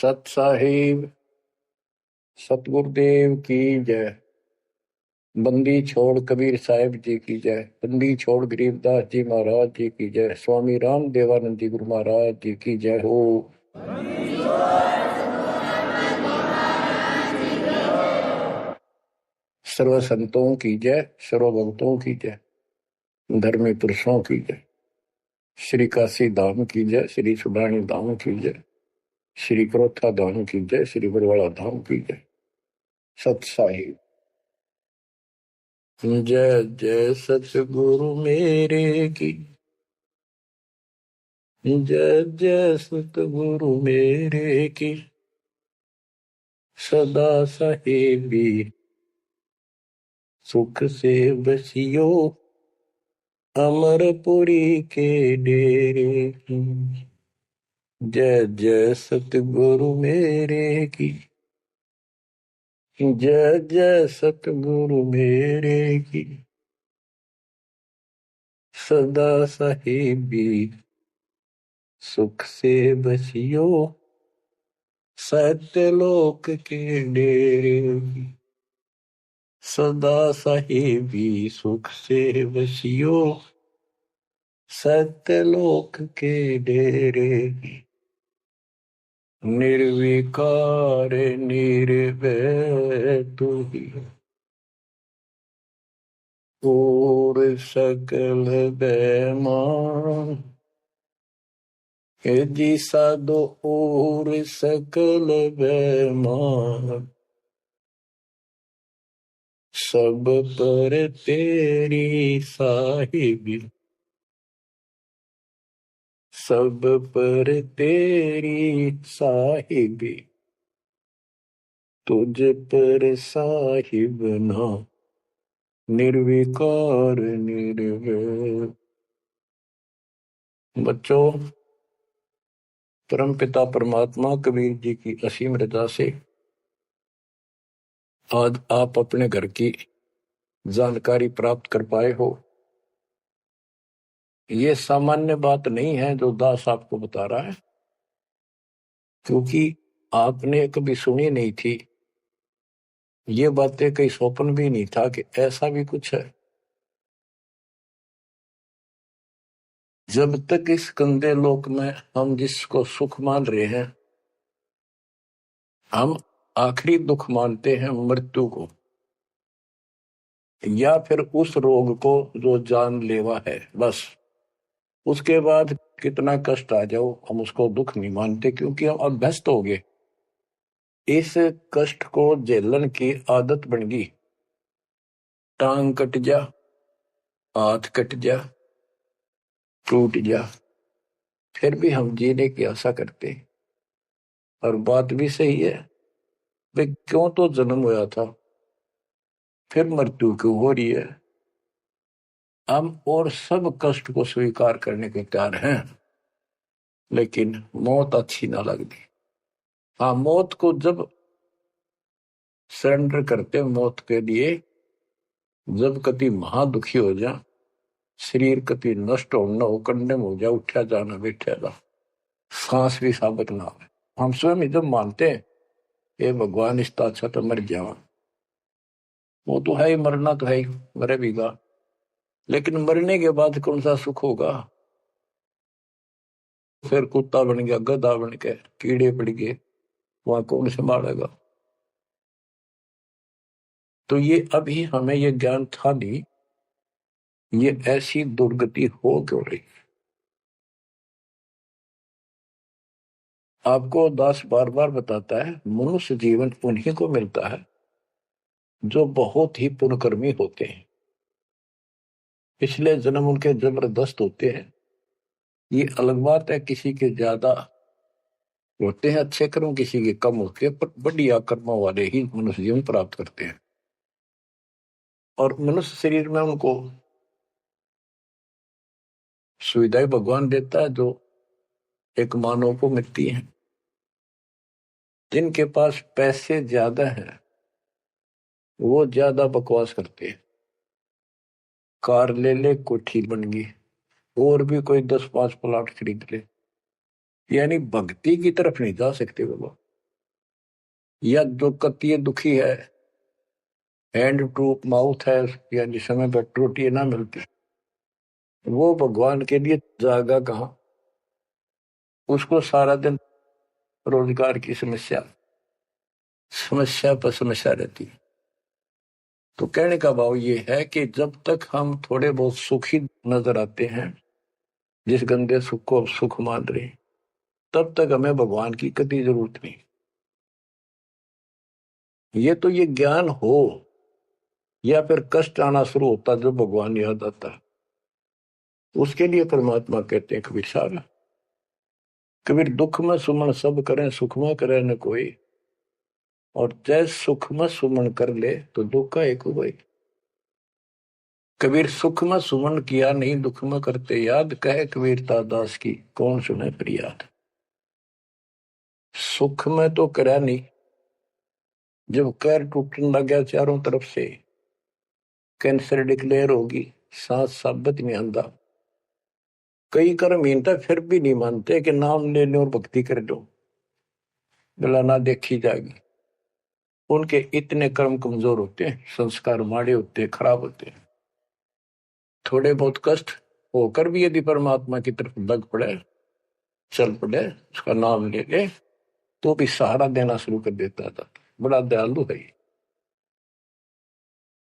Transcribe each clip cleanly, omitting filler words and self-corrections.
सत साहिब सतगुरुदेव की जय। बंदी छोड़ कबीर साहिब जी की जय। बंदी छोड़ गरीबदास जी महाराज जी की जय। स्वामी राम देवानंद जी गुरु महाराज जी की जय हो। सर्व संतों की जय, सर्व भक्तों की जय, धर्मी पुरुषों की जय। श्री काशी धाम की जय, श्री सुब्राणी धाम की जय, श्री क्रोथा धाम की जय, श्री बरवाड़ा धाम की जय। सत साहिब जय जय सतगुरु मेरे की जय जय सतगुरु मेरे की सदा साहेबी सुख से बसियो अमरपुरी के डेरे की। जय जय सतगुरु मेरे की जय जय सतगुरु मेरे की सदा साहेबी सुख से बसियो सत्यलोक के डेरे की। सदा साहेबी सुख से बसियो सत्यलोक के डेरे की। निर्विकार निर्भय तू ही और सकल बेमान जी साधो और सकल बेमान सब पर तेरी साहिबी सब पर तेरी साहिबी तुझ पर साहिब ना निर्विकार निर्भय। बच्चों, परमपिता परमात्मा कबीर जी की असीम रजा से आज आप अपने घर की जानकारी प्राप्त कर पाए हो। ये सामान्य बात नहीं है जो दास आपको बता रहा है, क्योंकि आपने कभी सुनी नहीं थी ये बातें, कहीं स्वप्न भी नहीं था कि ऐसा भी कुछ है। जब तक इस गंदे लोक में हम जिसको सुख मान रहे हैं, हम आखिरी दुख मानते हैं मृत्यु को, या फिर उस रोग को जो जानलेवा है। बस उसके बाद कितना कष्ट आ जाओ हम उसको दुख नहीं मानते, क्योंकि हम अभ्यस्त हो गए। इस कष्ट को झेलन की आदत बन गई। टांग कट जा, हाथ कट जा, टूट जा, फिर भी हम जीने की आशा करते। और बात भी सही है, वे क्यों तो जन्म हुआ था, फिर मृत्यु क्यों हो रही है। हम और सब कष्ट को स्वीकार करने के तैयार हैं, लेकिन मौत अच्छी ना लगती। हाँ, मौत को जब सरेंडर करते मौत के लिए, जब कति महादुखी हो जा, शरीर कति नष्ट हो न हो, कंडम हो जा, उठा जाना बैठा जा, सांस भी साबित ना हो, हम स्वयं जब मानते हैं ये भगवान इसका अच्छा तो मर जावा, वो तो है ही, मरना तो है ही, मरे भीगा, लेकिन मरने के बाद कौन सा सुख होगा। फिर कुत्ता बन गया, गधा बन के कीड़े पड़ गए, वहां कौन संभालेगा। तो ये अभी हमें ये ज्ञान था नहीं, ये ऐसी दुर्गति हो क्यों रही। आपको दास बार बार बताता है, मनुष्य जीवन उन्हीं को मिलता है जो बहुत ही पुण्यकर्मी होते हैं। पिछले जन्म उनके जबरदस्त होते हैं। ये अलग बात है, किसी के ज्यादा होते हैं अच्छे कर्म, किसी के कम होते हैं, पर बढ़िया कर्मों वाले ही मनुष्य जीवन प्राप्त करते हैं। और मनुष्य शरीर में उनको सुविधाएं भगवान देता है जो एक मानव को मिलती है। जिनके पास पैसे ज्यादा हैं वो ज्यादा बकवास करते हैं। कार ले ले, कोठी बन गई, और भी कोई 10-5 प्लाट खरीद ले, यानी भक्ति की तरफ नहीं जा सकते बाबा। या जो कतिय दुखी है, हैंड टू माउथ है, यानी समय पर रोटी ना मिलती, वो भगवान के लिए जागा कहाँ? उसको सारा दिन रोजगार की समस्या समस्या पर समस्या रहती है। तो कहने का भाव ये है कि जब तक हम थोड़े बहुत सुखी नजर आते हैं, जिस गंदे सुख को सुख मान रहे, तब तक हमें भगवान की कभी जरूरत नहीं। ये तो ये ज्ञान हो या फिर कष्ट आना शुरू होता जब भगवान याद आता, उसके लिए परमात्मा कहते हैं कबीर साहब, कबीर दुख में सुमन सब करें, सुख में करे न कोई, और जय सुख में सुमन कर ले तो दुख का एक हो भाई। कबीर सुख में सुमन किया नहीं, दुख में करते याद, कहे कबीरता दास की कौन सुने फरियाद। सुख में तो करा नहीं, जब कैर टूटने लग गया चारों तरफ से, कैंसर डिक्लेयर होगी, सांस साबित नहीं आंदा, कई कर्म मीनता फिर भी नहीं मानते कि नाम ले लो और भक्ति कर दो, गला ना देखी जाएगी। उनके इतने कर्म कमजोर होते हैं, संस्कार माड़े होते हैं, खराब होते हैं। थोड़े बहुत कष्ट होकर भी यदि परमात्मा की तरफ लग पड़े, चल पड़े, उसका नाम ले ले, तो भी सहारा देना शुरू कर देता था। बड़ा दयालु है।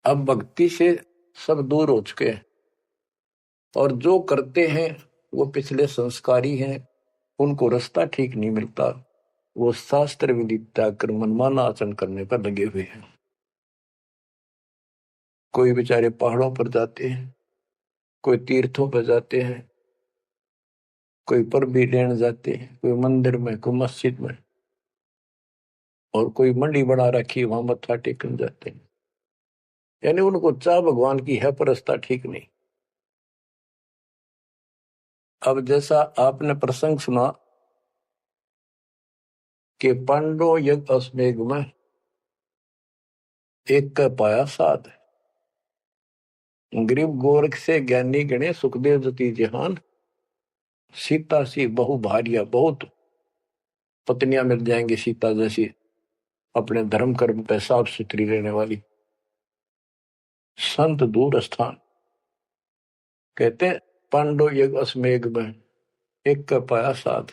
अब भक्ति से सब दूर हो चुके हैं, और जो करते हैं वो पिछले संस्कारी हैं, उनको रास्ता ठीक नहीं मिलता, वो शास्त्र विधि त्याग कर मनमाना आचरण करने पर लगे हुए हैं। कोई बेचारे पहाड़ों पर जाते हैं, कोई तीर्थों पर जाते हैं, कोई पर भी लेने जाते हैं, कोई मंदिर में, कोई मस्जिद में, और कोई मंडी बना रखी वहां मत्था टेकने जाते हैं। यानी उनको चाह भगवान की है पर रास्ता ठीक नहीं। अब जैसा आपने प्रसंग सुना कि पांडव यज्ञ अश्वमेघ में एक का पाया साध, गरीब गोरख से ज्ञानी गणे, सुखदेव जति जहान, सीता सी बहु भारिया, बहुत पत्नियां मिल जाएंगी सीता जैसी, अपने धर्म कर्म पे साफ सुथरी रहने वाली। संत दूर स्थान, कहते पांडव यज्ञ अश्वमेघ में एक का पाया साध,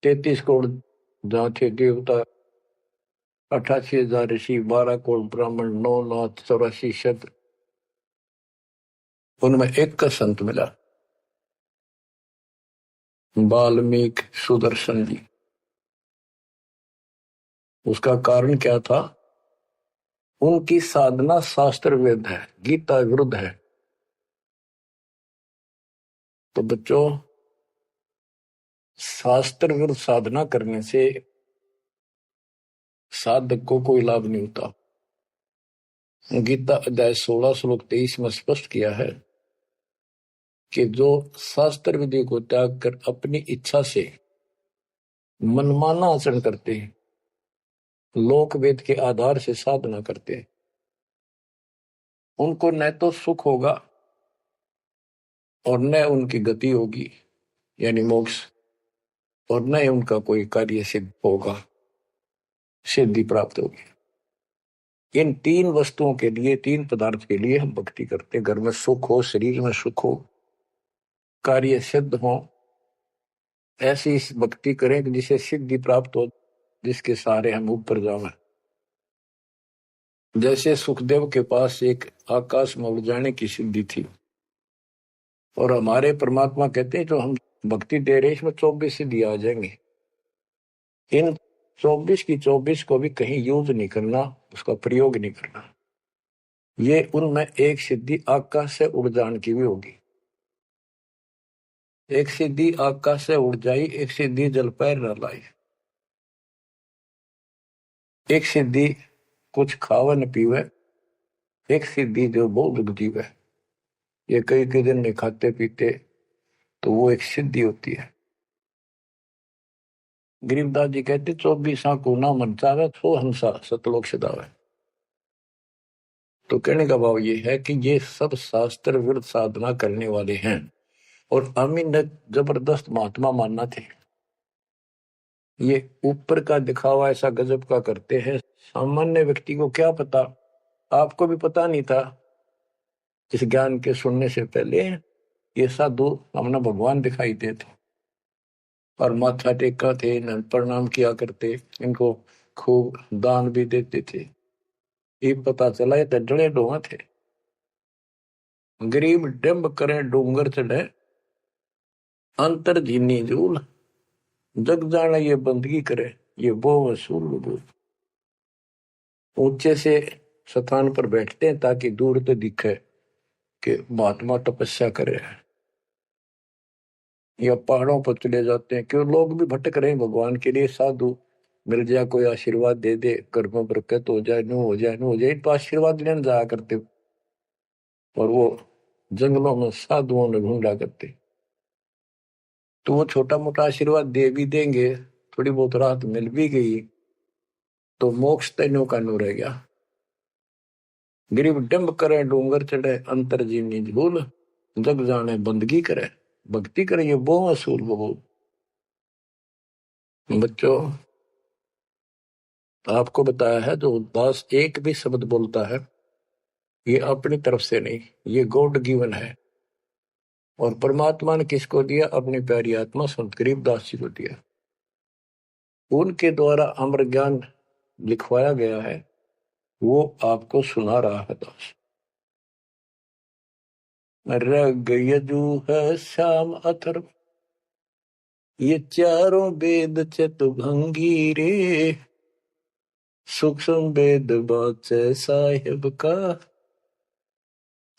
33 करोड़ जहां थे देवता, 88,000 ऋषि, 12 करोड़ ब्राह्मण, 9,84 शब्द, उनमें एक का संत मिला, वाल्मीकि सुदर्शन जी। उसका कारण क्या था? उनकी साधना शास्त्र वेद है, गीता विरुद्ध है। तो बच्चों, शास्त्र विरुद्ध साधना करने से साधक को कोई लाभ नहीं होता। गीता अध्याय 16 श्लोक 23 में स्पष्ट किया है कि जो शास्त्र विधि को त्याग कर अपनी इच्छा से मनमाना आचरण करते हैं, लोक वेद के आधार से साधना करते हैं, उनको न तो सुख होगा और न उनकी गति होगी, यानी मोक्ष, और न ही उनका कोई कार्य सिद्ध होगा, सिद्धि प्राप्त होगी। इन तीन वस्तुओं के लिए, तीन पदार्थ के लिए हम भक्ति करते हैं। घर में सुख हो, शरीर में सुख हो, कार्य सिद्ध हो, ऐसी भक्ति करें कि जिसे सिद्धि प्राप्त हो, जिसके सहारे हम ऊपर जावें। जैसे सुखदेव के पास एक आकाश में उड़ जाने की सिद्धि थी, और हमारे परमात्मा कहते हैं जो हम भक्ति दे रहे इसमें 24 सिद्धि आ जाएंगे। इन 24 की 24 को भी कहीं यूज नहीं करना, उसका प्रयोग नहीं करना। ये उनमें एक सिद्धि आकाश से उड़ जाने की भी होगी। एक सिद्धि आकाश से उड़ जाई, एक सिद्धि जल पैर न लाई, एक सिद्धि कुछ खावे न पीवे, एक सिद्धि जो बहुत जीवे। ये कई कई दिन नहीं खाते पीते तो वो एक सिद्धि होती है। गरीबदास जी कहते 24 को ना मन चावे, सो हंसा सतलोक सदावे। तो कहने का भाव ये है कि ये सब शास्त्र विरुद्ध साधना करने वाले हैं, और अमीन ने जबरदस्त महात्मा मानना थे। ये ऊपर का दिखावा ऐसा गजब का करते हैं, सामान्य व्यक्ति को क्या पता। आपको भी पता नहीं था इस ज्ञान के सुनने से पहले, ये साधु हमने भगवान दिखाई देते और माथा टेका थे, इन्हें प्रणाम किया करते, इनको खूब दान भी देते थे। ये पता चला ये तो जड़े डोहा थे। गरीब डिम्ब करे डूंगर चढ़े, अंतर जीनी जूल, जग जाने ये बंदगी करे, ये वो वसूल वजूल। ऊंचे से स्थान पर बैठते हैं ताकि दूर तो दिखे कि महात्मा तपस्या कर रहे हैं, या पहाड़ों पर चले जाते हैं क्यों लोग भी भटक रहे हैं भगवान के लिए। साधु मिल जाए, कोई आशीर्वाद दे दे, घर में बरकत हो जाए, नो हो जाए, नो हो जाए, तो आशीर्वाद लेने जाया करते और वो जंगलों में साधुओं ने ढूंढा करते। तो वो छोटा मोटा आशीर्वाद दे भी देंगे, थोड़ी बहुत राहत मिल भी गई तो मोक्ष तैनो का नो रह गया। गरीब डिम्ब करे डूंगर चढ़े, अंतर जीवनी झूल, जग जाने बंदगी करे, भक्ति करे, ये वो असूल वो। बच्चों, आपको बताया है जो दास एक भी शब्द बोलता है ये अपनी तरफ से नहीं, ये गॉड गिवन है। और परमात्मा ने किसको दिया? अपनी प्यारी आत्मा संत गरीबदास जी को दिया। उनके द्वारा अमर ज्ञान लिखवाया गया है, वो आपको सुना रहा है दास। रग यजु है श्याम अथर्व, ये चारों वेद चतुभंगी रे, सूक्ष्म वेद बाचे साहिब का,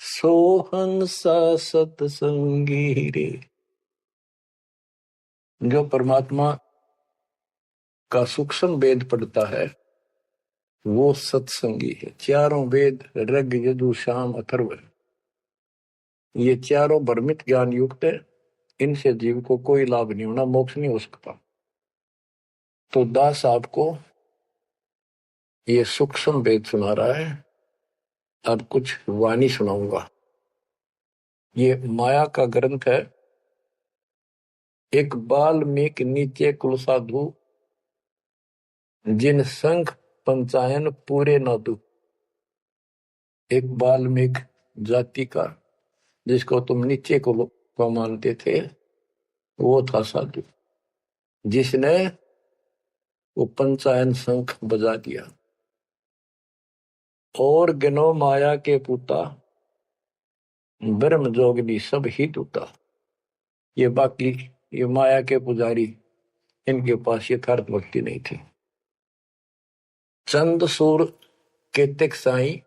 सोहन सा सतसंगी रे। जो परमात्मा का सूक्ष्म वेद पढ़ता है वो सत्संगी है। चारों वेद ऋग यजु साम अथर्व, ये चारों भ्रमित ज्ञान युक्त है, इनसे जीव को कोई लाभ नहीं होना, मोक्ष नहीं हो सकता। तो दास आपको ये सूक्ष्म वेद सुना रहा है। अब कुछ वाणी सुनाऊंगा। ये माया का ग्रंथ है। एक बाल्मीकि नीचे कुल साधु, जिन संख पंचायन पूरे न दू। एक बाल्मीकि जाति का, जिसको तुम नीचे को मानते थे, वो था साधु जिसने वो पंचायन शंख बजा दिया। और गिनो माया के पुता, ब्रह्म जोगनी सब ही टूटा। ये बाकी ये माया के पुजारी, इनके पास यथार्थ भक्ति नहीं थी। चंद सूर के तिक साई,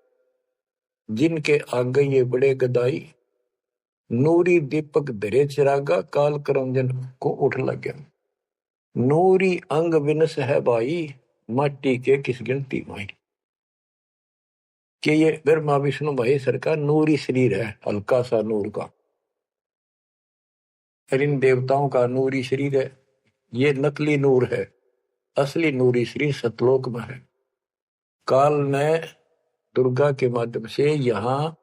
जिनके आगे ये बड़े गदाई। नूरी दीपक धरे चिरागा, काल करमजन को उठ लग। नूरी अंग विनस है भाई, माटी के किस गिनती भाई। कि ये ब्रह्मा विष्णु महेश्वर का नूरी शरीर है, हल्का सा नूर का। इन देवताओं का नूरी शरीर है, ये नकली नूर है, असली नूरी शरीर सतलोक में है। काल ने दुर्गा के माध्यम से यहाँ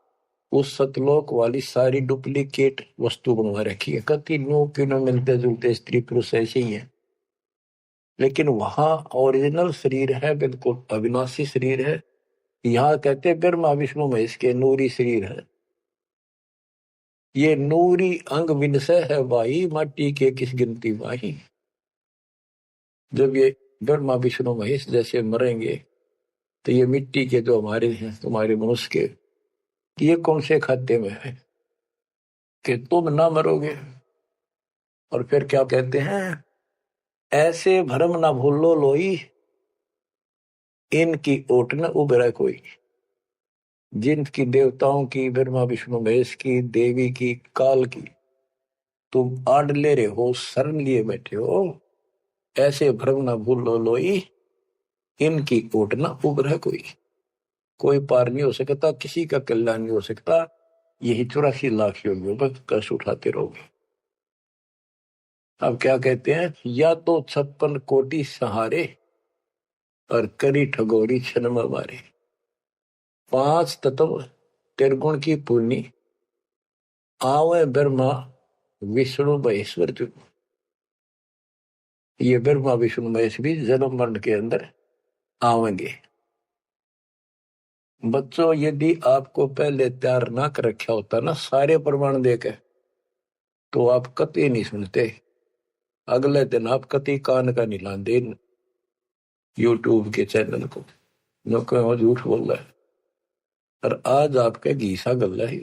उस सतलोक वाली सारी डुप्लीकेट वस्तु बनवा रखी है। कति नो किनो मिलते जुलते स्त्री पुरुष ऐसे ही है, लेकिन वहां ओरिजिनल शरीर है, बिल्कुल अविनाशी शरीर है। यहाँ कहते ब्रह्मा विष्णु महेश के नूरी शरीर है। ये नूरी अंग विनसय है भाई, माटी के किस गिनती भाई। जब ये ब्रह्मा विष्णु महेश जैसे मरेंगे तो ये मिट्टी के जो हमारे हैं, तुम्हारे मनुष्य के, ये कौन से खाते में है कि तुम ना मरोगे। और फिर क्या कहते हैं? ऐसे भरम ना भूलो लोई, इनकी ओट न उभरा कोई। जिनकी देवताओं की, ब्रह्मा विष्णु महेश की, देवी की, काल की तुम आड़ ले रहे हो, शरण लिए बैठे हो, ऐसे भ्रम न भूल लो लोई, इनकी ओट न उभरा कोई पार नहीं हो सकता, किसी का कल्याण नहीं हो सकता। यही 84 लाख योगियों पर कष्ट उठाते रहोगे। अब क्या कहते हैं? या तो 56 कोटि सहारे, और करी ठगोरी छन मारे। 5 तत्व त्रिगुण की पूर्णी, आवे ब्रह्मा विष्णु महेश्वर। ये ब्रह्मा विष्णु महेश भी जन्म मरण के अंदर आवेंगे। बच्चों, यदि आपको पहले तैयार ना कर रखा होता ना सारे प्रमाण देके, तो आप कतई नहीं सुनते। अगले दिन आप कतई कान का नहीं लाते यूट्यूब के चैनल को, जो कहो झूठ बोल रहा है। और आज आपके घीसा गल है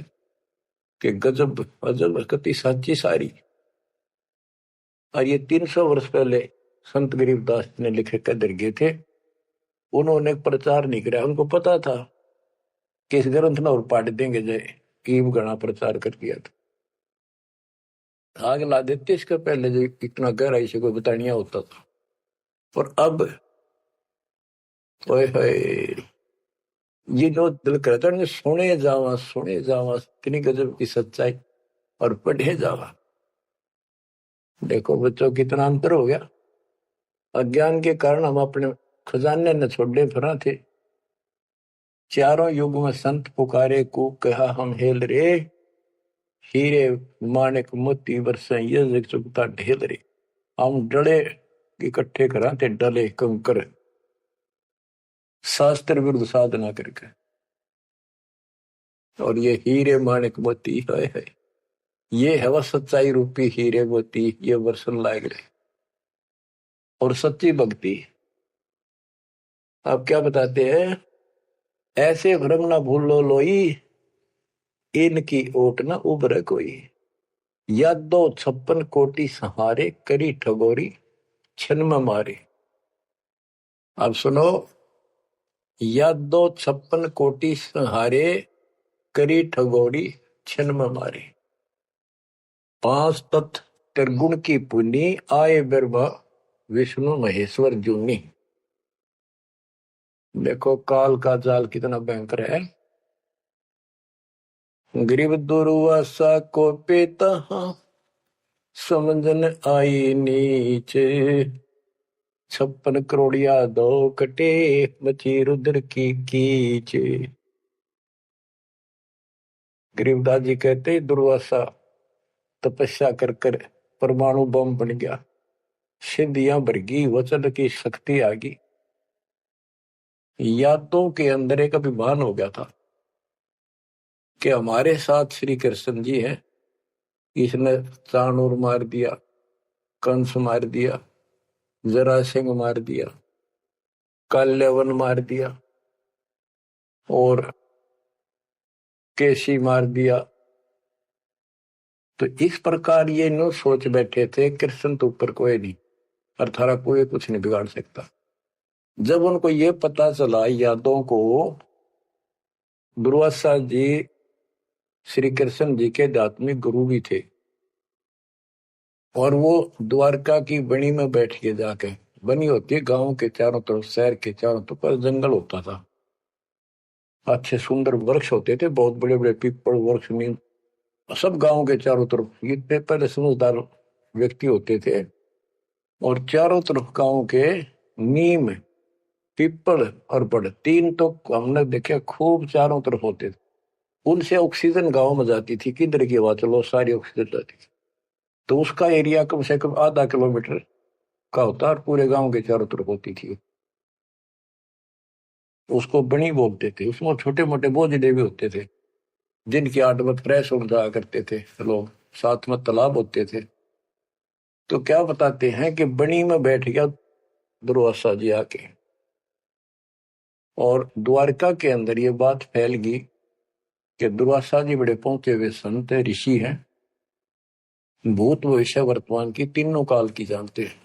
कि गजब अजब कतई सच्ची सारी। और ये 300 वर्ष पहले संत गरीबदास ने लिखे कदर गए थे। उन्होंने प्रचार नहीं किया, उनको पता था कि इस ग्रंथ ना और पाट देंगे जय कीब गणा प्रचार कर दिया था। आग ला देते इसके पहले जो इतना गहराई से कोई बतानिया होता था। और अब ओए होए, ये जो दिल करता है सुने जावा इतनी गजब की सच्चाई और पढ़े जावा। देखो बच्चों कितना अंतर हो गया। अज्ञान के कारण हम अपने खजाने न छोड़े फिरा थे। चारों युग में संत पुकारे को कहा हम हेल रे, हीरे माणिक मोती बरसे ये जग चुकता ढेल रे। हम डले इकट्ठे करा थे डले कंकर, शास्त्र विरुद्ध साधना करके। और ये हीरे माणिक मोती है ये है वह सच्चाई रूपी हीरे मोती, ये वर्षन लाग रहे। और सच्ची भक्ति आप क्या बताते हैं, ऐसे भ्रम ना भूलो लोई, इनकी ओट न उभरे कोई। यादो 56 कोटि सहारे, करी ठगोरी छन में मारे। अब सुनो, यादो 56 कोटि सहारे, करी ठगोरी छन में मारे। 5 तत्व त्रिगुण की पुनी, आए ब्रह्मा विष्णु महेश्वर जूनी। देखो काल का जाल कितना भयंकर है। गरीब दुर्वासा को पेता समझन आई नीचे, 56 करोड़िया दो कटे, मची रुद्र की कीचे। गरीबदास जी कहते दुर्वासा तपस्या कर कर परमाणु बम बन गया, सिद्धियां भर गई, वचन की शक्ति आ गई। यादों के अंदर एक अभिमान हो गया था कि हमारे साथ श्री कृष्ण जी हैं। इसने चाणूर मार दिया, कंस मार दिया, जरासिंह मार दिया, काल्यवन मार दिया और केसी मार दिया। तो इस प्रकार ये नो सोच बैठे थे कृष्ण तो ऊपर कोई नहीं और थारा कोई कुछ नहीं बिगाड़ सकता। जब उनको ये पता चला यादों को, दुर्वासा जी श्री कृष्ण जी के आध्यात्मिक गुरु भी थे और वो द्वारका की बनी में बैठ के जाके, बनी होती है गांव के चारों तरफ, शहर के चारों तरफ पर जंगल होता था, अच्छे सुंदर वृक्ष होते थे, बहुत बड़े बड़े पीपल वृक्ष नीम सब गांव के चारों तरफ। इतने पहले समझदार व्यक्ति होते थे और चारों तरफ गांव के नीम पीपल और बड़ तीन तो हमने देखे खूब चारों तरफ होते थे। उनसे ऑक्सीजन गांव में जाती थी, किधर की हवा चलो सारी ऑक्सीजन जाती थी। तो उसका एरिया कम से कम आधा किलोमीटर का होता और पूरे गांव के चारों तरफ होती थी। उसको बनी बोलते थे। उसमें छोटे मोटे बोझले भी होते थे जिनकी आठ में फ्रेश उड़ जाया करते थे लोग, साथ में तालाब होते थे। तो क्या बताते हैं कि बनी में बैठ गया दुर्वासा जी आके और द्वारका के अंदर ये बात फैल गई कि दुर्वासा जी बड़े पहुंचे हुए संत ऋषि हैं, भूत भविष्य वर्तमान की तीनों काल की जानते हैं।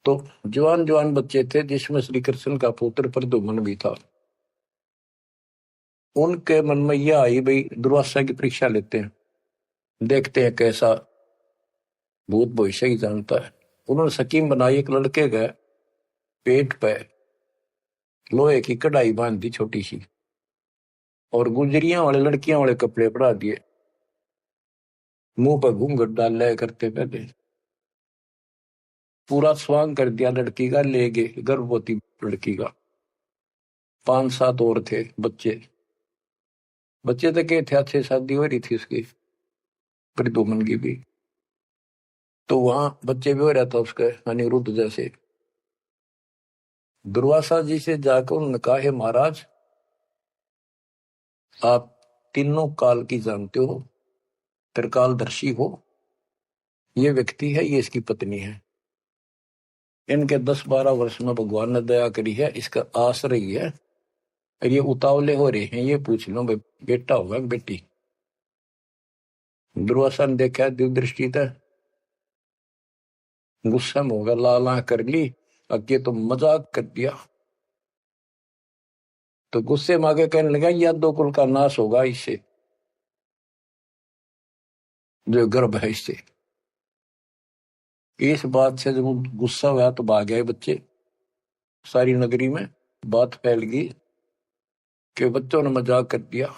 तो जवान जवान बच्चे थे जिसमें श्री कृष्ण का पुत्र प्रद्युम्न भी था। उनके मन में यह आई भाई दुर्वासा की परीक्षा लेते हैं, देखते हैं कैसा भूत भविष्य की जानता है। उन्होंने स्कीम बनाई, एक लड़के का पेट पे लोहे की कढ़ाई बांध दी छोटी सी और गुजरियां वाले लड़कियां वाले कपड़े पड़ा दिए, मुंह पर घूंघट डाल लिया करते पहले, पूरा स्वांग कर दिया लड़की का, ले गए गर्भवती लड़की का। 5-7 और थे बच्चे, बच्चे तो क्या थे, अच्छे शादी हो रही थी उसकी प्रद्युम्न की भी। तो वहां बच्चे भी हो रहा था उसके अनिरुद्ध जैसे। दुर्वासा जी से जाकर उन्होंने कहा, हे महाराज, आप तीनों काल की जानते हो, त्रिकालदर्शी हो। ये व्यक्ति है, ये इसकी पत्नी है। इनके 10-12 वर्ष में भगवान ने दया करी है, इसका आश्रय ही है। और ये उतावले हो रहे हैं, ये पूछ लो बेटा होगा बेटी। दुर्वासा ने देखा दिव्य था, गुस्सा में होगा, लाला कर ली, अब ये तो मजाक कर दिया। तो गुस्से में आगे कहने लगा, यह दो कुल का नाश होगा इससे, जो गर्भ है इससे। इस बात से जब गुस्सा हुआ तो भाग गए बच्चे। सारी नगरी में बात फैल गई कि बच्चों ने मजाक कर दिया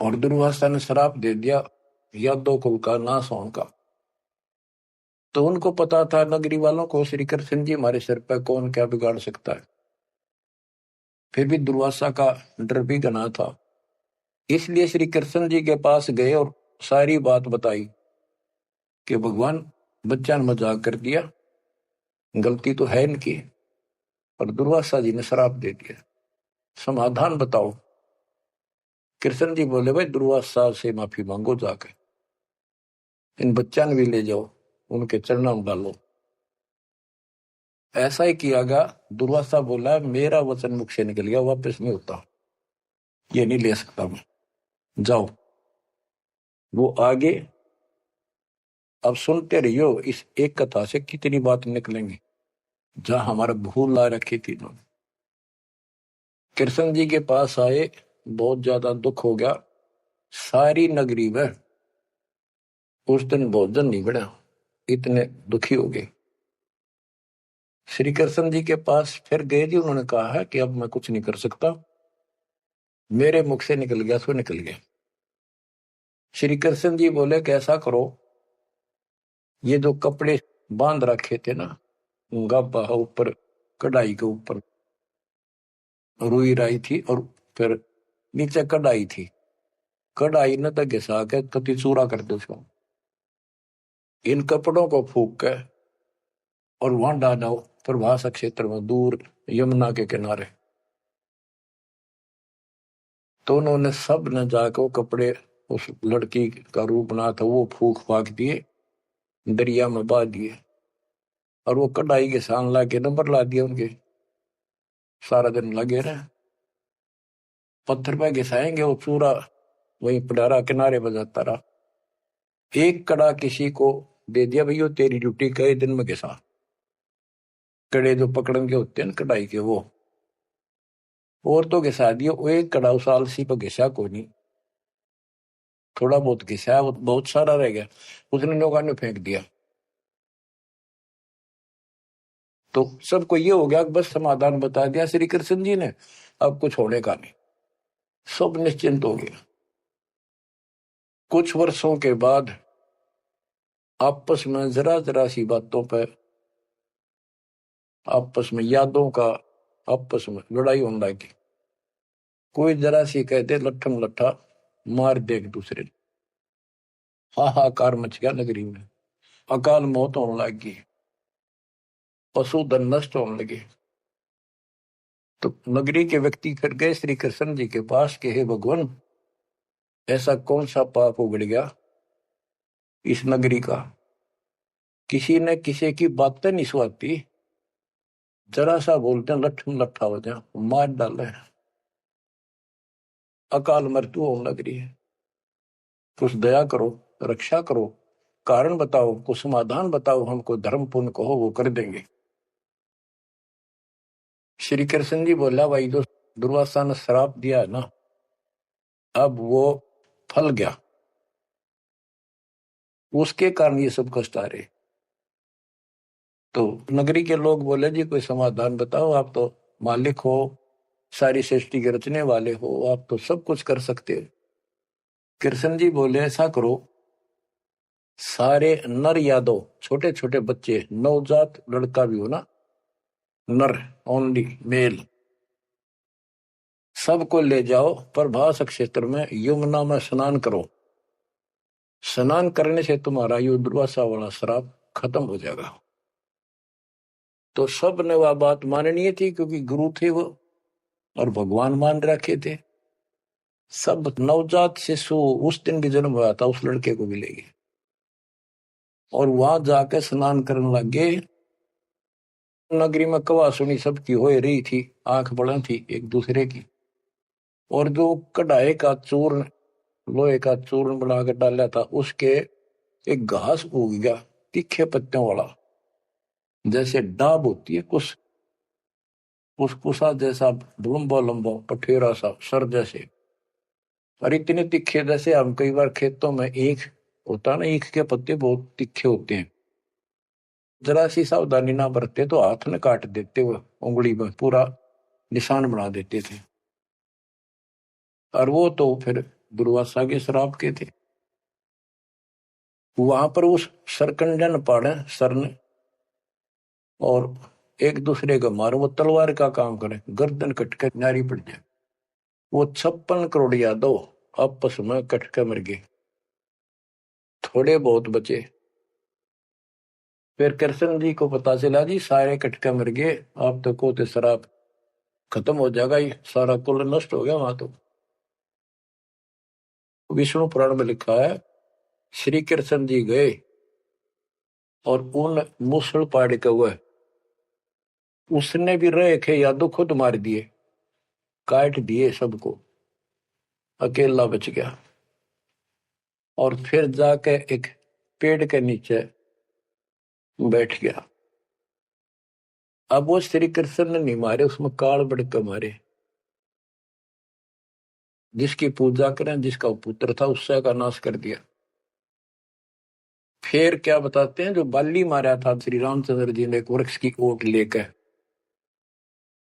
और दुर्वासा ने श्राप दे दिया या दो कुल का नाश होने का। तो उनको पता था, नगरी वालों को, श्री कृष्ण जी हमारे सिर पर कौन क्या बिगाड़ सकता है। फिर भी दुर्वासा का डर भी घना था, इसलिए श्री कृष्ण जी के पास गए और सारी बात बताई कि भगवान, बच्चा ने मजाक कर दिया, गलती तो है इनकी, और दुर्वासा जी ने श्राप दे दिया, समाधान बताओ। कृष्ण जी बोले, भाई दुर्वासा से माफी मांगो जाकर, इन बच्चा ने भी ले जाओ, उनके चरणों में डालो। ऐसा ही किया गया। दुर्वासा बोला, मेरा वचन मुख से निकल गया, वापस नहीं होता, ये नहीं ले सकता मैं, जाओ। वो आगे, अब सुनते रहियो, इस एक कथा से कितनी बात निकलेंगी, जहां हमारा भूल ला रखी थी। कृष्ण जी के पास आए, बहुत ज्यादा दुख हो गया। सारी नगरी में उस दिन भोजन नहीं बना, इतने दुखी हो गए। श्री कृष्ण जी के पास फिर गए जी, उन्होंने कहा है कि अब मैं कुछ नहीं कर सकता, मेरे मुख से निकल गया सो निकल गया। श्री कृष्ण जी बोले, कैसा करो, ये जो कपड़े बांध रखे थे ना, गाबा ऊपर, कढ़ाई के ऊपर रुई राई थी, और फिर नीचे कढ़ाई थी, कढ़ाई न तो घिसा के कति चूरा कर दो उसको, इन कपड़ों को फूक के और वहां डालो प्रभास क्षेत्र में, दूर यमुना के किनारे। तो उन्होंने सब ने जाकर वो कपड़े, उस लड़की का रूप बना था, वो फूक फाक दिए, दरिया में बहा दिए, और वो कढ़ाई के सान ला के नंबर ला दिया उनके। सारा दिन लगे रहे, पत्थर पे घिसाएंगे, वो चूरा वही पडारा किनारे बजाता रहा। एक कड़ा किसी को दे दिया, भैया तेरी ड्यूटी कई दिन में घिसा, कड़े जो पकड़न के होते हैं ना कढ़ाई के, वो और तो घिसा दिया। वो एक कड़ा उस आलसी पर घिसा को नहीं, थोड़ा बहुत घिसा, बहुत सारा रह गया, उसने नौका ने फेंक दिया। तो सबको ये हो गया, बस समाधान बता दिया श्री कृष्ण जी ने, अब कुछ होने का नहीं, सब निश्चिंत हो गया। कुछ वर्षों के बाद आपस में जरा जरा सी बातों पर, आपस में यादों का, आपस में लड़ाई होने लगी। कोई जरा सी कहते लट्ठम लट्ठा मार दे एक दूसरे, हाहाकार मच गया नगरी में, अकाल मौत होने लगी, पशुधन नष्ट होने लगे। तो नगरी के व्यक्ति फिर गए श्री कृष्ण जी के पास कि हे भगवान, ऐसा कौन सा पाप उगड़ गया इस नगरी का, किसी ने किसी की बातें नहीं सुहाती, जरा सा बोलते हैं लट्ठम लट्ठा हो जाए, मार डाले, अकाल मृत्यु होने लग रही है। कुछ दया करो, रक्षा करो, कारण बताओ, कुछ समाधान बताओ, हमको धर्म पुण्य कहो, वो कर देंगे। श्री कृष्ण जी बोला, भाई जो दुर्वासा ने श्राप दिया है ना, अब वो फल गया, उसके कारण ये सब कष्ट आ रहे। तो नगरी के लोग बोले, जी कोई समाधान बताओ, आप तो मालिक हो, सारी सृष्टि के रचने वाले हो, आप तो सब कुछ कर सकते हो। कृष्ण जी बोले, ऐसा करो, सारे नर यादव, छोटे छोटे बच्चे, नवजात लड़का भी हो ना, नर, ओनली मेल, सबको ले जाओ प्रभास क्षेत्र में, यमुना में स्नान करो, स्नान करने से तुम्हारा ये दुर्वासा वाला श्राप खत्म हो जाएगा। तो सब ने वह बात माननी थी, क्योंकि गुरु थे वो और भगवान मान रखे थे। सब नवजात शिशु उस दिन भी जन्म हुआ था उस लड़के को मिलेगी, और वहां जाके स्नान करने लगे। नगरी में कवा सुनी सबकी हो रही थी, आंख बड़ा थी एक दूसरे की। और जो कढ़ाई का चूर्ण, लोहे का चूर्ण बना कर डाला था, उसके एक घास उग गया तीखे पत्तियों वाला, जैसे डाब होती है कुछ उस कुसा जैसा, लंबा लंबा पठेरा सा सर जैसे, और इतने तीखे जैसे हम कई बार खेतों में ईख होता ना, ईख के पत्ते बहुत तीखे होते हैं, जरा सी सावधानी ना बरते तो हाथ में काट देते, वो उंगली में पूरा निशान बना देते थे। और वो तो फिर दुर्वासा के श्राप के थे। वहां पर उस सरकंडन पाड़े सर ने, और एक दूसरे को मारो, वो तलवार का काम करे, गर्दन कटके नारी पड़ जाए। वो 56 करोड़ यादव आपस में कटके मर गए, थोड़े बहुत बचे। फिर कृष्ण जी को पता चला जी सारे कटके मर गए, आप तो को शराब खत्म हो जाएगा, ये सारा कुल नष्ट हो गया। वहां तो विष्णु पुराण में लिखा है, श्री कृष्ण जी गए और उन मूसल पाड़ के हुए, उसने भी रहे थे यादव खुद मार दिए, काट दिए सबको, अकेला बच गया। और फिर जाके एक पेड़ के नीचे बैठ गया। अब वो श्री कृष्ण ने नहीं मारे, उसमें काल बढ़ के मारे। जिसकी पूजा करें, जिसका पुत्र था, उससे का नाश कर दिया। फिर क्या बताते हैं, जो बाली मारा था श्री रामचंद्र जी ने एक वृक्ष की ओट लेकर,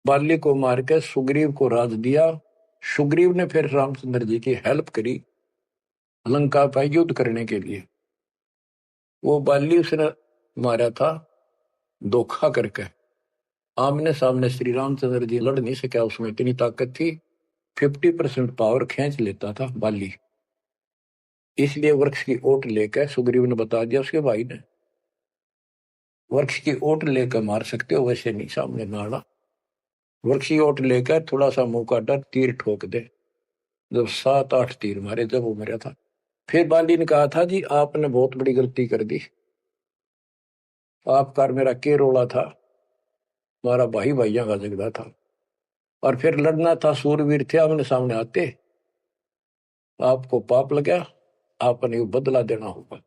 बाली को मार के सुग्रीव को राज दिया। सुग्रीव ने फिर रामचंद्र जी की हेल्प करी लंका पर युद्ध करने के लिए। वो बाली उसने मारा था धोखा करके, आमने सामने श्री रामचंद्र जी लड़ नहीं सका, उसमें इतनी ताकत थी, 50% पावर खींच लेता था बाली। इसलिए वृक्ष की ओट लेकर सुग्रीव ने बता दिया उसके भाई ने, वृक्ष की ओट लेकर मार सकते हो, वैसे नहीं सामने नाड़ा। वृक्ष की ओट लेकर थोड़ा सा मुंह काटा, तीर ठोक दे। जब 7-8 तीर मारे, जब वो मरा था। फिर बाली ने कहा था जी आपने बहुत बड़ी गलती कर दी, आपका मेरा के रोला था, हमारा भाई भाइयों का झगड़ा था, और फिर लड़ना था, सूरवीर थे आमने सामने आते, आपको पाप लगा, आपने बदला देना होगा।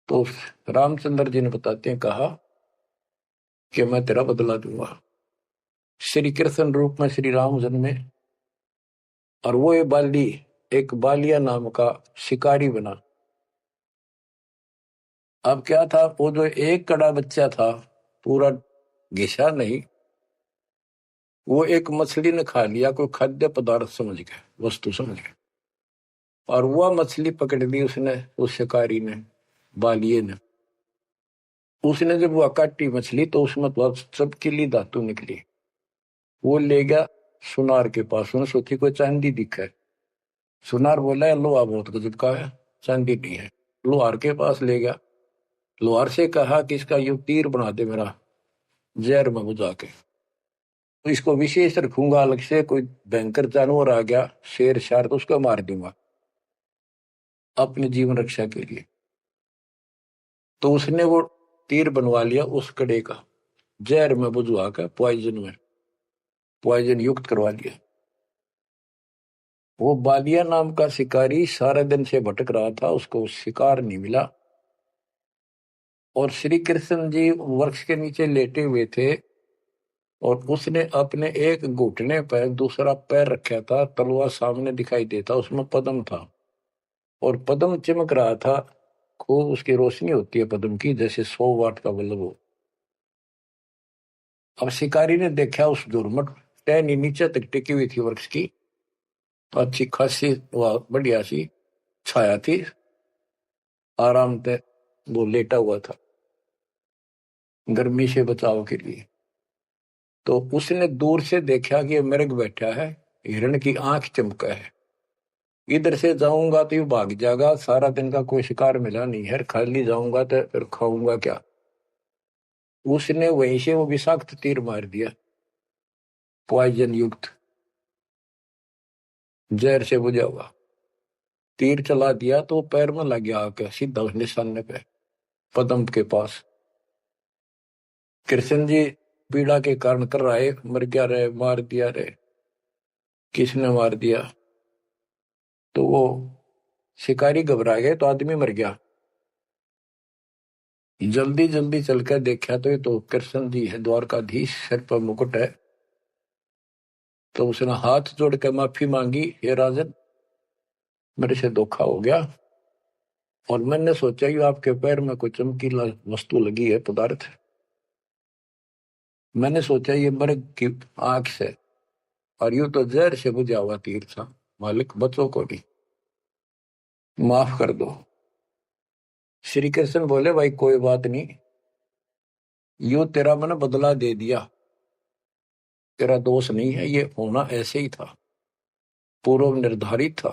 तो रामचंद्र जी ने बताते हैं, कहा कि मैं तेरा बदला दूंगा। श्री कृष्ण रूप में श्री राम जन्मे, और वो ये बाली एक बालिया नाम का शिकारी बना। अब क्या था, वो जो एक कड़ा बच्चा था, पूरा घिसा नहीं, वो एक मछली ने खा लिया, कोई खाद्य पदार्थ समझ गया, वस्तु समझ गया, और वह मछली पकड़ ली उसने, उस शिकारी ने, बालिए ने। उसने जब वह काटी मछली, तो उसमें तो चपकीली धातु निकली। वो ले गया सुनार के पास, उसने सोची कोई चांदी दिखा है। सुनार बोला है लोहा बहुत गजब का है, चांदी नहीं है। लोहार के पास ले गया, लोहार से कहा कि इसका यू तीर बना दे मेरा, जहर में बुझा के, तो इसको विशेष रखूंगा, अलग से कोई भयंकर जानवर आ गया, शेर शार, तो उसको मार दूंगा अपने जीवन रक्षा के लिए। तो उसने वो तीर बनवा लिया उस कड़े का, जहर में बुझवा कर, पॉइजन युक्त करवा लिया। वो बालिया नाम का शिकारी सारे दिन से भटक रहा था, उसको शिकार नहीं मिला। और श्री कृष्ण जी वृक्ष के नीचे लेटे हुए थे, और उसने अपने एक घुटने पर दूसरा पैर रखा था, तलवार सामने दिखाई देता, उसमें पद्म था, और पद्म चमक रहा था खूब, उसकी रोशनी होती है पद्म की, जैसे 100 वाट का बल्ब हो। अब शिकारी ने देखा उस दुर्मट टहनी नीचे तक टिकी हुई थी वृक्ष की, अच्छी खासी बढ़िया सी छाया थी, आराम से वो लेटा हुआ था गर्मी से बचाव के लिए। तो उसने दूर से देखा कि मृग बैठा है, हिरण की आंख चमका है, इधर से जाऊंगा तो ये भाग जाएगा, सारा दिन का कोई शिकार मिला नहीं है, खाली जाऊंगा तो फिर खाऊंगा क्या। उसने वहीं से वो विषाक्त तीर मार दिया, पॉइजन युक्त, जहर से बुझा हुआ तीर चला दिया, तो पैर में लग गया आके सीधा उस निशाने पे, पदम के पास। कृष्ण जी पीड़ा के कारण कर रहे, मर गया रे, मार दिया रे, किसने मार दिया। तो वो शिकारी घबरा गए, तो आदमी मर गया। जल्दी जल्दी चलकर देखा तो ये तो कृष्ण जी है, द्वारकाधीश, सिर पर मुकुट है। तो उसने हाथ जोड़ कर माफी मांगी, हे राजन मेरे से धोखा हो गया, और मैंने सोचा कि आपके पैर में कोई चमकीला वस्तु लगी है, पदार्थ। मैंने सोचा ये मर्ग की आंख से, और यूं तो जहर से बुझा हुआ तीर था। मालिक बच्चों को भी माफ कर दो। श्री कृष्ण बोले भाई कोई बात नहीं, यूं तेरा मैंने बदला दे दिया, तेरा दोष नहीं है, ये होना ऐसे ही था, पूर्व निर्धारित था।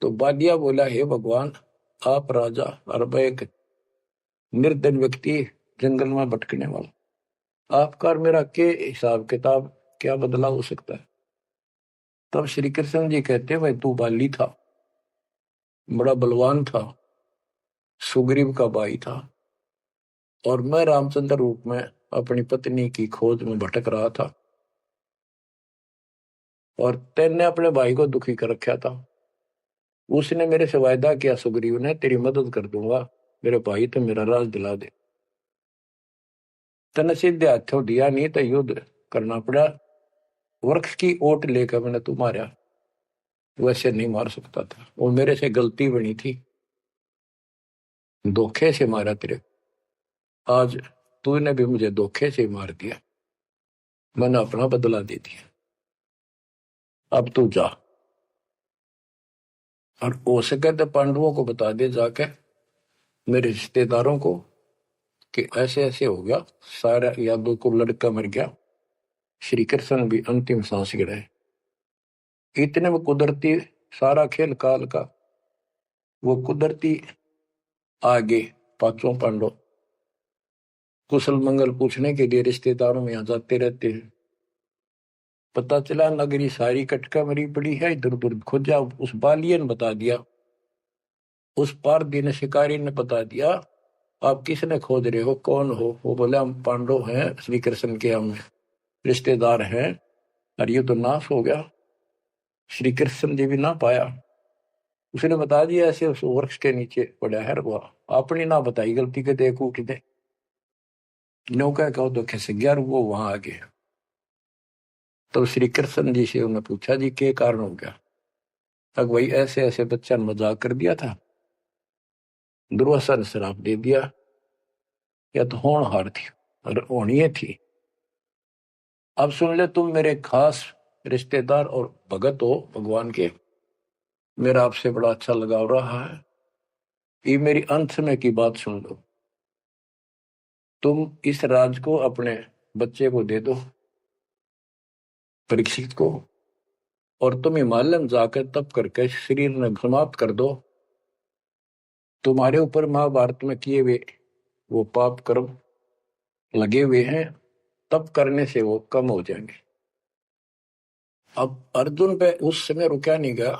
तो बालिया बोला हे भगवान, आप राजा और मैं एक निर्धन व्यक्ति, जंगल में भटकने वाला, आपका और मेरा के हिसाब किताब, क्या बदला हो सकता है। तब श्री कृष्ण जी कहते भाई तू बाली था, बड़ा बलवान था, सुग्रीव का भाई था, और मैं रामचंद्र रूप में अपनी पत्नी की खोज में भटक रहा था, और तेने अपने भाई को दुखी कर रखा था। उसने मेरे से वायदा किया, सुग्रीव ने, तेरी मदद कर दूंगा, मेरे भाई तो मेरा राज दिला दे। तने सीधे हाथों दिया नहीं तो युद्ध करना पड़ा, वृक्ष की ओट लेकर मैंने तू मारा, वैसे नहीं मार सकता था, वो मेरे से गलती बनी थी, धोखे से मारा तेरे, आज तूने भी मुझे धोखे से मार दिया, मैंने अपना बदला दे दिया, अब तू जा, और हो सके तो पांडवों को बता दे जाके, मेरे रिश्तेदारों को, कि ऐसे ऐसे हो गया, सारा यादव को लड़का मर गया, श्री कृष्ण भी अंतिम सांस गिराए। इतने में कुदरती, सारा खेल काल का, वो कुदरती आगे पांचों पांडव कुशल मंगल पूछने के लिए रिश्तेदारों में आ जाते रहते हैं। पता चला नगरी सारी कटका मरी पड़ी है, इधर उधर खोजा, उस बालिए ने बता दिया, उस पार दिन शिकारी ने बता दिया, आप किसने खोज रहे हो, कौन हो। वो बोले हम पांडव हैं, श्री कृष्ण के हम रिश्तेदार हैं, और ये तो नाश हो गया, श्री कृष्ण जी भी ना पाया। उसने बता दिया ऐसे उस वृक्ष के नीचे पड़ा है, वो अपनी ना बताई गलती के, देख उठ दे नौका कहो तो खिस गया, वो वहां आ गया। तो श्री कृष्ण जी से उन्होंने पूछा जी क्या कारण हो गया। तक वही ऐसे ऐसे बच्चा ने मजाक कर दिया था, दुर्वासा ने श्राप दे दिया, या तो होनहार थी और होनी थी। अब सुन ले, तुम मेरे खास रिश्तेदार और भगत हो भगवान के, मेरा आपसे बड़ा अच्छा लगाव रहा है, ये मेरी अंत समय की बात सुन लो। तुम इस राज को अपने बच्चे को दे दो, परीक्षित को, और तुम हिमालय में जाकर तप करके शरीर में समाप्त कर दो। तुम्हारे ऊपर महाभारत में किए हुए वो पाप कर्म लगे हुए हैं, तप करने से वो कम हो जाएंगे। अब अर्जुन पे उस समय रुका नहीं गया,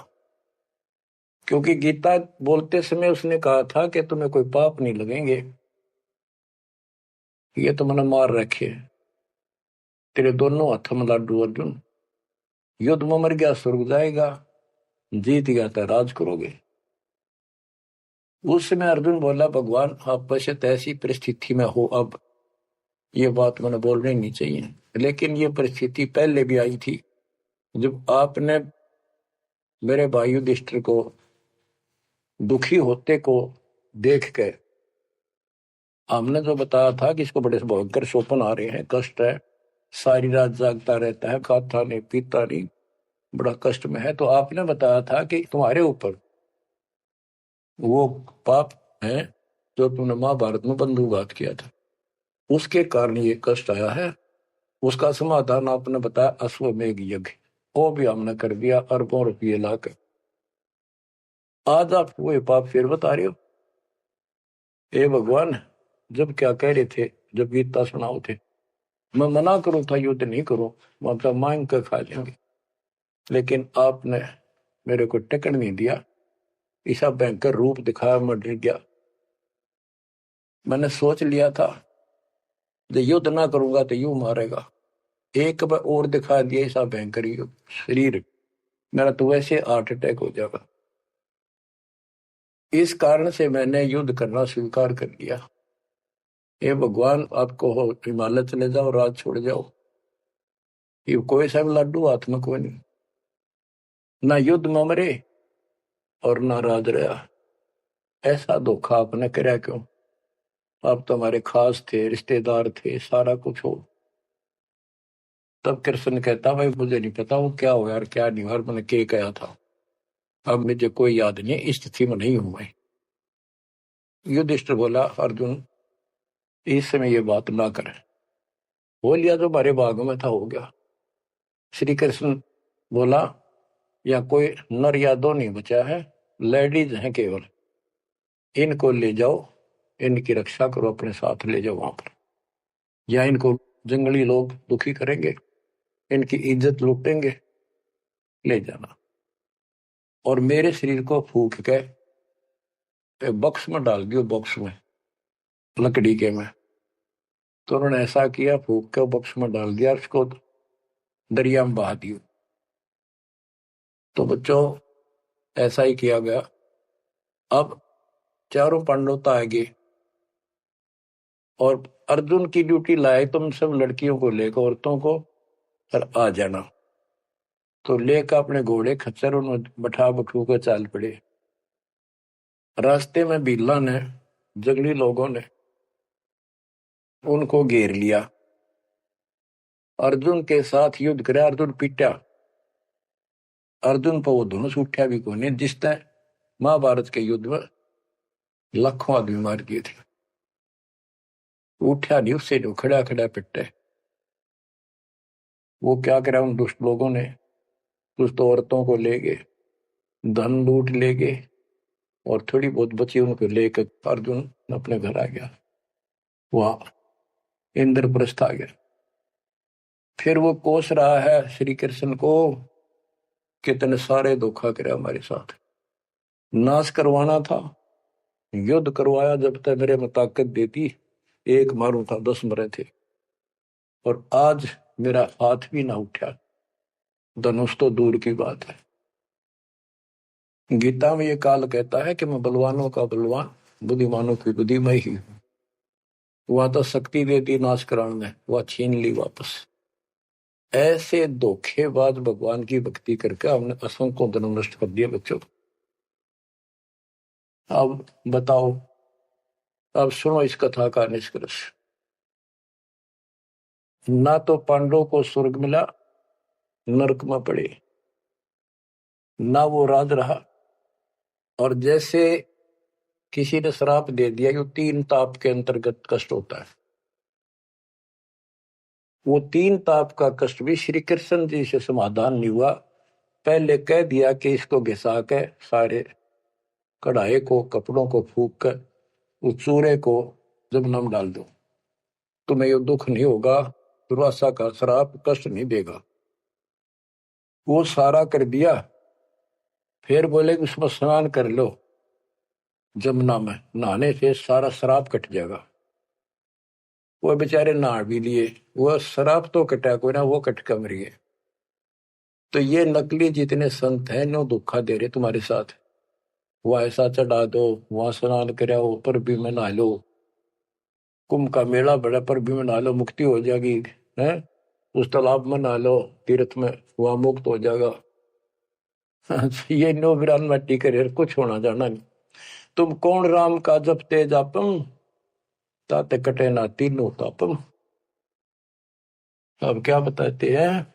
क्योंकि गीता बोलते समय उसने कहा था कि तुम्हें कोई पाप नहीं लगेंगे, ये तो मैंने मार रखे, तेरे दोनों हाथों में लाडू अर्जुन, युद्ध में मर गया स्वर्ग जाएगा, जीत गया तो राज करोगे। उस समय अर्जुन बोला भगवान आप पश्चात ऐसी परिस्थिति में हो, अब ये बात मैंने बोलनी नहीं चाहिए, लेकिन ये परिस्थिति पहले भी आई थी, जब आपने मेरे भाई युधिष्ठिर को दुखी होते को देख के, हमने जो बताया था कि इसको बड़े भयंकर स्वप्न आ रहे हैं, कष्ट है, सारी रात जागता रहता है, खाता नहीं पीता नहीं, बड़ा कष्ट में है, तो आपने बताया था कि तुम्हारे ऊपर वो पाप है जो तुमने महाभारत में बंधुघात किया था, उसके कारण ये कष्ट आया है। उसका समाधान आपने बताया अश्वमेघ यज्ञ, वो भी हमने कर दिया, अरबों रुपये लाकर। आज आप वही पाप फिर बता रहे हो। हे भगवान, जब क्या कह रहे थे, जब गीता सुनाओ थे, मैं मना करूं था युद्ध नहीं करूं, मतलब मांग कर खा लेंगे, लेकिन आपने मेरे को टिकट नहीं दिया, ऐसा भयंकर रूप दिखाया, मैं डर गया। मैंने सोच लिया था जो युद्ध ना करूंगा तो यूं मारेगा, एक बार और दिखा दिया ऐसा भयंकर शरीर, मेरा तो वैसे हार्ट अटैक हो जाएगा। इस कारण से मैंने युद्ध करना स्वीकार कर लिया। हे भगवान, आपको हो हिमालय चले जाओ, राज छोड़ जाओ, ये कोई सा भी लाडू हाथ में कोई नहीं, ना युद्ध में मरे और ना राज रहा। ऐसा धोखा आपने कराया क्यों? आप तो हमारे खास थे, रिश्तेदार थे, सारा कुछ हो। तब कृष्ण कहता, भाई मुझे नहीं पता वो क्या हुआ और क्या नहीं हुआ, और मैंने क्या कहा था, अब मुझे कोई याद नहीं, इस स्थिति में नहीं हूं मैं। युधिष्ठिर बोला, अर्जुन इस समय ये बात ना करें, हो लिया जो हमारे भाग में था हो गया। श्री कृष्ण बोला, या कोई नर या दो नहीं बचा है, लेडीज हैं केवल, इनको ले जाओ, इनकी रक्षा करो, अपने साथ ले जाओ वहां पर, या इनको जंगली लोग दुखी करेंगे, इनकी इज्जत लूटेंगे, ले जाना। और मेरे शरीर को फूक के बॉक्स में डाल दियो, बॉक्स में, लकड़ी के में। तो उन्होंने ऐसा किया, फूक के बॉक्स में डाल दिया, उसको दरिया में बहा दियो। तो बच्चों ऐसा ही किया गया। अब चारों पांडव तो आगे, और अर्जुन की ड्यूटी लाए, तुम सब लड़कियों को लेकर, औरतों को, और आ जाना। तो लेकर अपने घोड़े खच्चर उन्हें बैठा बठू कर चाल पड़े। रास्ते में बिल्ला ने, जंगली लोगों ने उनको घेर लिया, अर्जुन के साथ युद्ध करे, अर्जुन पीटा, अर्जुन पर वो धनुष उठा भी कोई नहीं, जिसने महाभारत के युद्ध में लाखों आदमी मार दिए थे, उठा नहीं, उससे जो खड़ा खड़ा पिटे। वो क्या करा उन दुष्ट लोगों ने, दुष्ट औरतों को ले गए, धन लूट ले गए, और थोड़ी बहुत बची उनको लेकर अर्जुन अपने घर आ गया, वहां इंद्रप्रस्थ आ गया। फिर वो कोस रहा है श्री कृष्ण को, कितने सारे धोखा करे हमारे साथ, नाश करवाना था, युद्ध करवाया, जब तक मेरे में ताकत देती, एक मारू था 10 मरे थे, और आज मेरा हाथ भी ना उठा, धनुष तो दूर की बात है। गीता में ये काल कहता है कि मैं बलवानों का बलवान, बुद्धिमानों की बुद्धि में ही हूं। वहां तो शक्ति देती नाश कराने, वह छीन ली वापस। ऐसे धोखेबाज भगवान की भक्ति करके हमने असंख्यों जन्म नष्ट कर दिए बच्चों। अब बताओ, अब सुनो इस कथा का निष्कर्ष। ना तो पांडवों को स्वर्ग मिला, नरक में पड़े, ना वो राज रहा, और जैसे किसी ने श्राप दे दिया, ये 3 ताप के अंतर्गत कष्ट होता है, वो 3 ताप का कष्ट भी श्री कृष्ण जी से समाधान नहीं हुआ। पहले कह दिया कि इसको घिसा के सारे कढ़ाई को, कपड़ों को फूक कर उस चूरे को जमुना में डाल दो, तुम्हें ये दुख नहीं होगा, दुर्वासा का श्राप कष्ट नहीं देगा। वो सारा कर दिया, फिर बोले कि उसमें स्नान कर लो, जमुना में नहाने से सारा श्राप कट जाएगा। वो बेचारे नहा भी लिए, वो श्राप तो कटा कोई ना, वो कट कर मरिए। तो ये नकली जितने संत हैं, नो धोखा दे रहे तुम्हारे साथ, वह ऐसा चढ़ा दो, वहां स्नान कराओ, पर भी में नहा लो, कुंभ का मेला बड़ा, पर भी में नहा लो, मुक्ति हो जाएगी, है उस तालाब में नहा लो, तीर्थ में, वहां मुक्त हो जाएगा। ये नो बिरान मट्टी करे, कुछ होना जाना नहीं। तुम कौन राम का जपते जापम, ताते कटे ना तीनों तापम। अब क्या बताते हैं,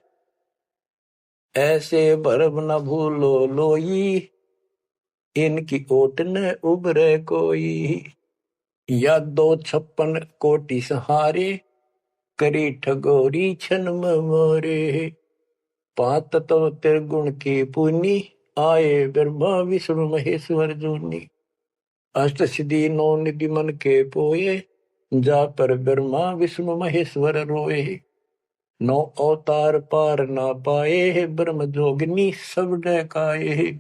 ऐसे भरम न भूलो लोई, इनकी ओट न उभरे कोई, या 256 कोटि सहारे, करी ठगोरी छन मोरे, 5 तत्व त्रिगुण की पुनी, आए ब्रह्मा विष्णु महेश्वर जोनी। अष्ट सिद्धि नौ निधि मन के पोए, जा पर ब्रह्मा विष्णु महेश्वर रोए। नौ अवतार पार ना पाए, ब्रह्म जोगिनी सब डकाए।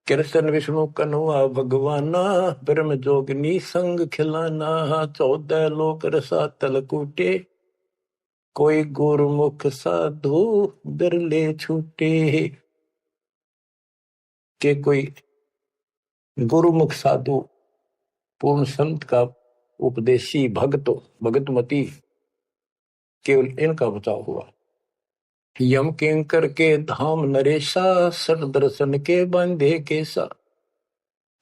कृष्ण विष्णु कन्हवा भगवाना, ब्रह्म जोगिनी संग खिलाना। 14 लोक रसातल कूटे, कोई गुरुमुख साधु बिरले छूटे। के कोई गुरुमुख साधु पूर्ण संत का उपदेशी भगतमती केवल इनका बचाव हुआ। यम किंकर के धाम नरेशा, सर दर्शन के बंधे केसा।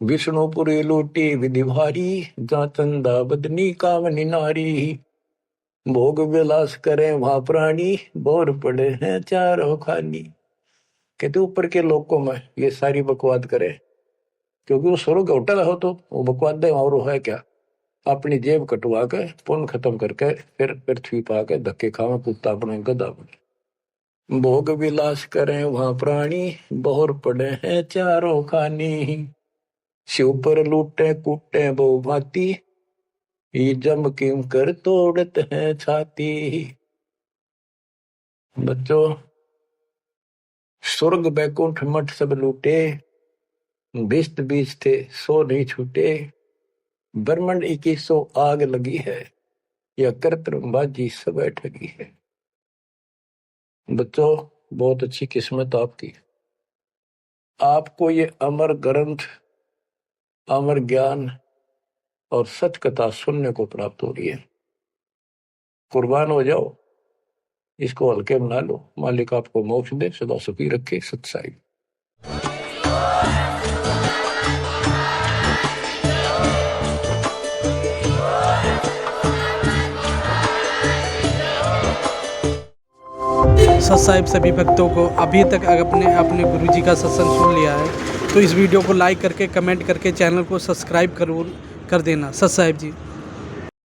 विष्णुपुरी लूटी विधि भारी, जा चंदा बदनी कामनी नारी। भोग विलास करें वहां प्राणी, बोर पड़े हैं चारों खानी। कहते ऊपर के लोकों में ये सारी बकवाद करे, क्योंकि वो स्वर्ग होटल हो तो वो बकवाद है और है क्या। अपनी जेब कटवा के पुण्य खत्म करके फिर पृथ्वी पा के धक्के खावे कुत्ता बने गधा बने। भोग विलास करें वहां प्राणी, बोर पड़े हैं चारों खानी। शिव पर लूटे कूटे बहु भांति, ये जम किम कर तोड़ते हैं छाती। बच्चों स्वर्ग बैकुंठ मठ सब लूटे, बिस्त बीज थे सो नहीं छूटे। ब्रह्मंड 2100 आग लगी है, या कर्तबाजी सब ठगी है। बच्चों बहुत अच्छी किस्मत आपकी, आपको ये अमर ग्रंथ, अमर ज्ञान और सच कथा सुनने को प्राप्त हो रही है। कुर्बान हो जाओ, इसको हल्के बना लो। मालिक आपको मोक्ष दे, सदा सुखी रखे। सत्साई। सत्साहिब सभी भक्तों को अभी तक अपने गुरुजी का सत्संग सुन लिया है तो इस वीडियो को लाइक करके कमेंट करके चैनल को सब्सक्राइब कर देना। सत्साहिब जी।